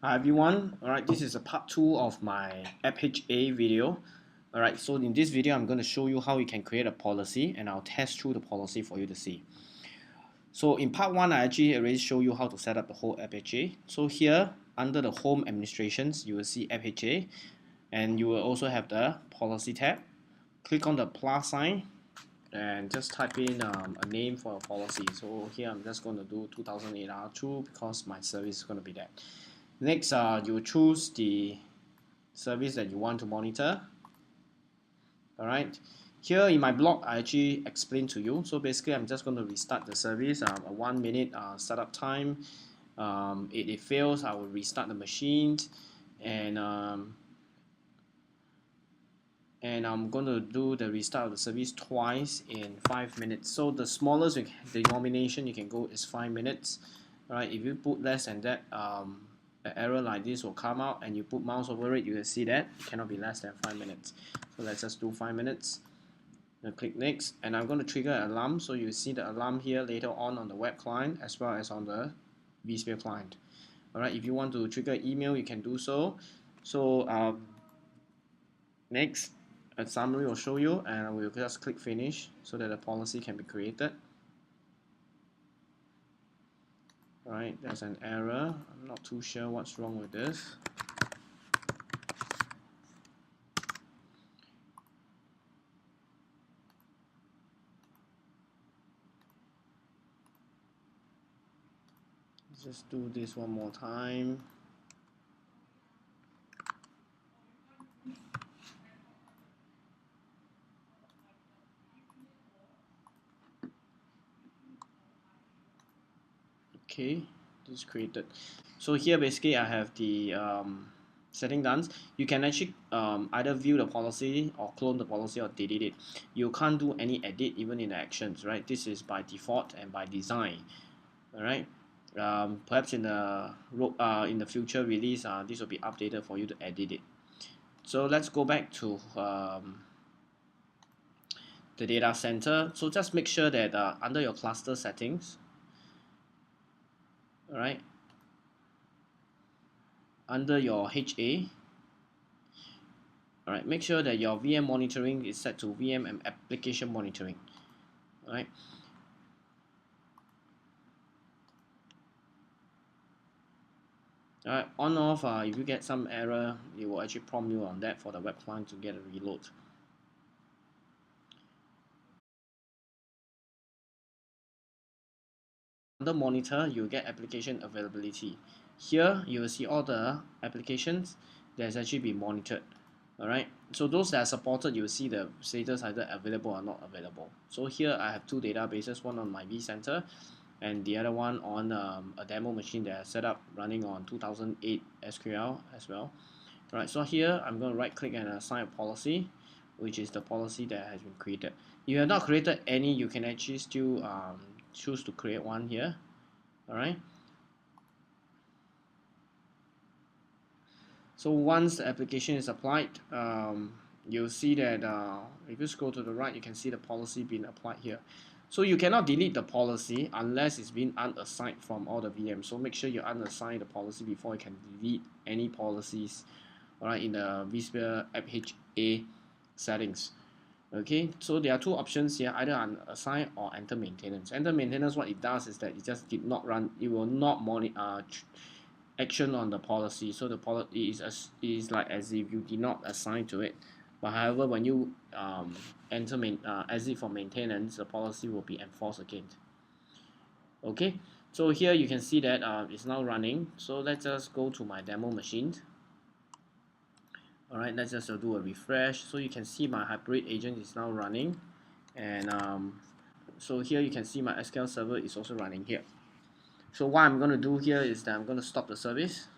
Hi everyone, alright, this is a part 2 of my AppHA video. Alright, so in this video I'm going to show you how you can create a policy and I'll test through the policy for you to see. So in part 1 I actually already show you how to set up the whole AppHA. So here under the home administrations you will see AppHA and you will also have the policy tab. Click on the plus sign and just type in a name for a policy. So here I'm just going to do 2008 R2 because my service is going to be that. Next, you choose the service that you want to monitor. Alright, here in my blog I actually explain to you. So basically I'm just going to restart the service, a 1 minute startup time. If it fails, I will restart the machine, and I'm going to do the restart of the service twice in 5 minutes. So the smallest denomination you can go is 5 minutes. Alright, if you put less than that, an error like this will come out, and you put mouse over it, you will see that it cannot be less than 5 minutes. So let's just do 5 minutes. Now click next, and I'm going to trigger an alarm. So you see the alarm here later on the web client as well as on the vSphere client. Alright, if you want to trigger email, you can do so. So next, a summary will show you, and we'll just click finish so that the policy can be created. Alright, there's an error. I'm not too sure what's wrong with this. Let's just do this one more time. Okay, this is created. So here basically I have the setting done. You can actually either view the policy or clone the policy or delete it. You can't do any edit even in the actions, right? This is by default and by design. Alright, perhaps in the future release, this will be updated for you to edit it. So let's go back to the data center. So just make sure that under your cluster settings, alright, under your HA, alright, make sure that your VM monitoring is set to VM and application monitoring. Alright, on off, if you get some error, it will actually prompt you on that for the web client to get a reload. Under monitor, you get application availability. Here you will see all the applications that's actually been monitored. Alright, so those that are supported, you will see the status either available or not available. So here I have two databases, one on my vCenter and the other one on a demo machine that I set up running on 2008 SQL as well. Alright, so here I'm going to right click and assign a policy, which is the policy that has been created. If you have not created any, you can actually still choose to create one here. Alright, so once the application is applied, you'll see that if you scroll to the right, you can see the policy being applied here. So you cannot delete the policy unless it's been unassigned from all the VMs. So make sure you unassign the policy before you can delete any policies, alright, in the vSphere AppHA settings. Okay, so there are two options here, either unassign or enter maintenance. Enter maintenance, what it does is that it just did not run, it will not action on the policy. So the policy is like as if you did not assign to it. But however, when you exit for maintenance, the policy will be enforced again. Okay, so here you can see that it's now running. So let's just go to my demo machine. Alright, let's just do a refresh. So you can see my hybrid agent is now running, and so here you can see my SQL server is also running here. So what I'm going to do here is that I'm going to stop the service.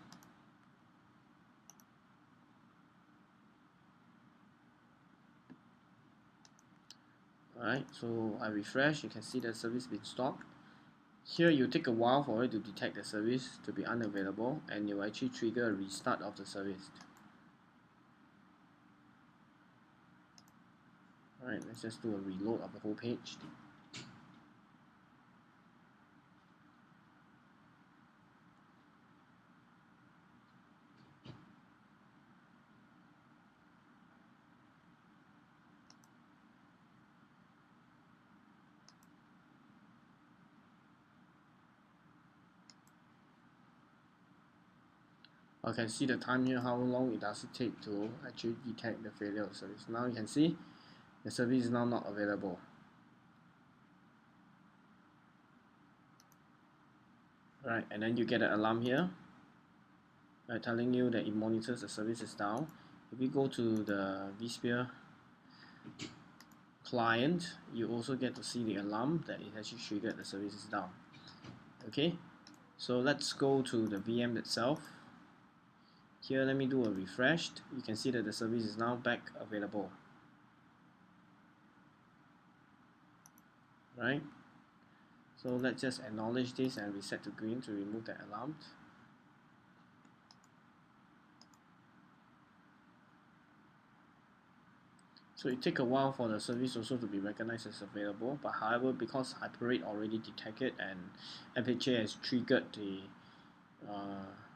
Alright, so I refresh, you can see the service been stopped. Here you take a while for it to detect the service to be unavailable, and you will actually trigger a restart of the service. Alright, let's just do a reload of the whole page. I can see the time here, how long it does it take to actually detect the failure of service. Now you can see the service is now not available. Right, and then you get an alarm here, right, telling you that it monitors the service is down. If we go to the vSphere client, you also get to see the alarm that it actually triggered the service is down. Okay, so let's go to the VM itself. Here, let me do a refresh. You can see that the service is now back available. Right, so let's just acknowledge this and reset to green to remove the alarm. So it takes a while for the service also to be recognized as available, but however, because HyperRate already detected and AppHA has triggered the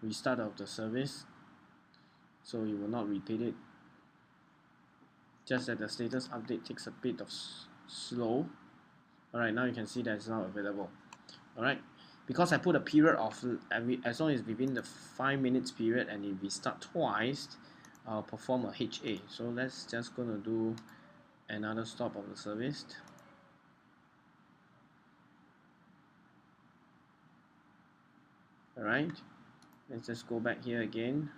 restart of the service, so it will not repeat it. Just that the status update takes a bit of slow. Alright, now you can see that it's now available. Alright, because I put a period of as long as within the 5 minutes period and if we start twice, I'll perform a HA. So let's just gonna do another stop of the service. Alright, let's just go back here again.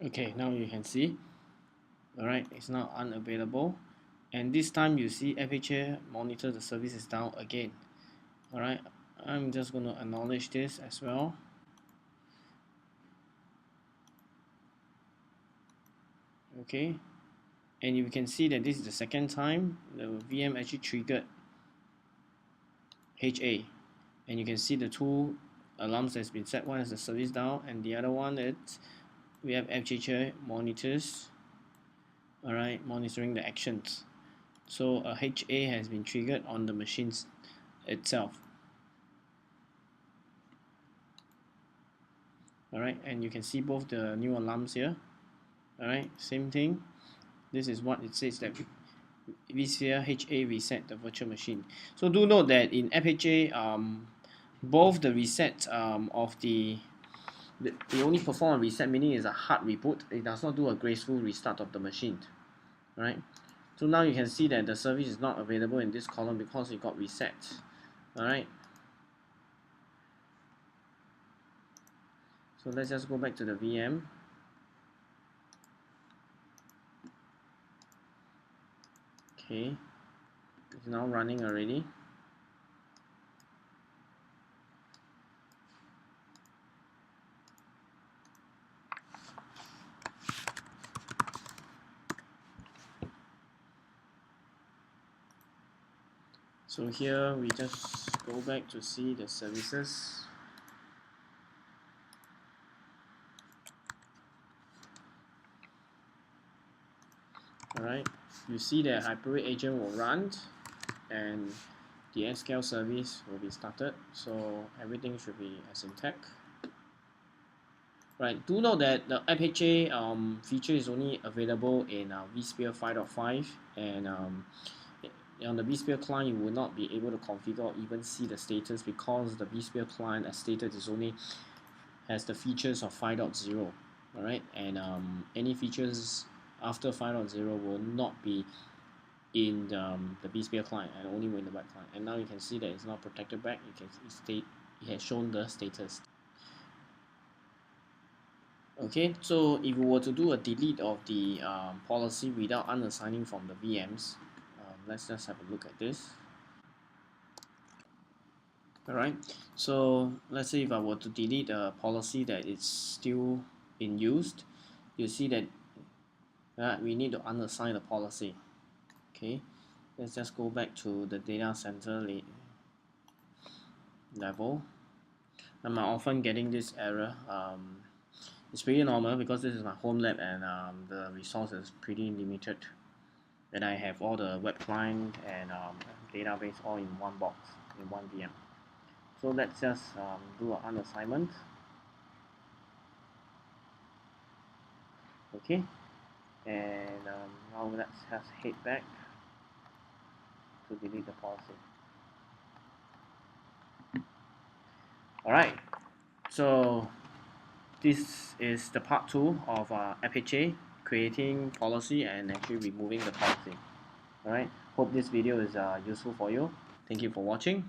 Okay, now you can see. Alright, it's now unavailable, and this time you see AppHA monitor the service is down again. Alright, I'm just going to acknowledge this as well. Okay, and you can see that this is the second time the VM actually triggered HA, and you can see the two alarms that's been set. One is the service down, and the other one is we have AppHA monitors. Alright, monitoring the actions. So a HA has been triggered on the machines itself. Alright, and you can see both the new alarms here. Alright, same thing. This is what it says, that vSphere HA reset the virtual machine. So do note that in AppHA, both the reset of the only perform a reset, meaning is a hard reboot. It does not do a graceful restart of the machine. Right? So now you can see that the service is not available in this column because it got reset. Alright. So let's just go back to the VM. Okay, it's now running already. So here we just go back to see the services. Alright, you see that HyperRate agent will run and the SQL service will be started, so everything should be as intact. Right, do note that the AppHA feature is only available in vSphere 5.5, and on the vSphere client you will not be able to configure or even see the status because the vSphere client, as stated, is only has the features of 5.0. Alright, and any features after 5.0 will not be in the vSphere client and only in the web client. And now you can see that it's not protected back. You can it has shown the status. Okay, so if you were to do a delete of the policy without unassigning from the VMs, let's just have a look at this. Alright, so let's say if I were to delete a policy that is still in use, you see that we need to unassign the policy. Okay, let's just go back to the data center level. I'm often getting this error. It's pretty normal because this is my home lab and the resource is pretty limited. And I have all the web client and database all in one box, in one VM. So let's just do an unassignment. Okay, and now let's just head back to delete the policy. Alright, so this is the part 2 of AppHA, creating policy and actually removing the policy. Alright, hope this video is useful for you. Thank you for watching.